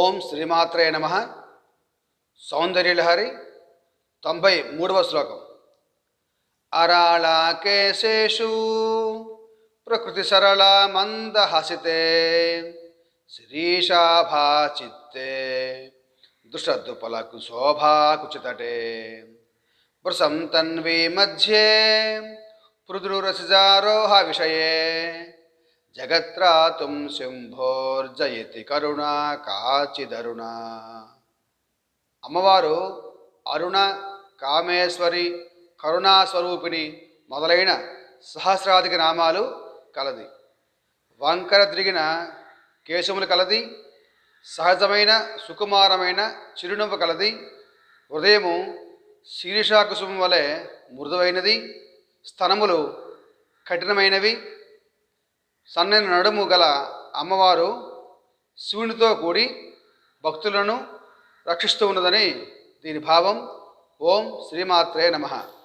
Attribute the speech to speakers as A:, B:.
A: ఓం శ్రీమాత్రే నమః. సౌందర్యలహరి 93వ శ్లోకం. అరాళాకేశేషు ప్రకృతి సరళ మందహసితే శిరీషాభాచిత్తే దృషద్దుపలకు శోభాకుచితటే వృసం తన్వీ మధ్యే పృథురసిజారోహ విషయే జగత్రాతుం శంభోర్జయతి కరుణ కాచిదరుణ. అమ్మవారు అరుణ, కామేశ్వరి, కరుణాస్వరూపిణి మొదలైన సహస్రాధిక నామాలు కలది. వంకర తిరిగిన కేశములు కలది. సహజమైన సుకుమారమైన చిరునవ్వు కలది. హృదయము శీర్షాకుసుమం వలె మృదువైనది. స్తనములు కఠినమైనవి. సన్నని నడుము గల అమ్మవారు శివునితో కూడి భక్తులను రక్షిస్తూ ఉన్నదని దీని భావం. ఓం శ్రీమాత్రే నమః.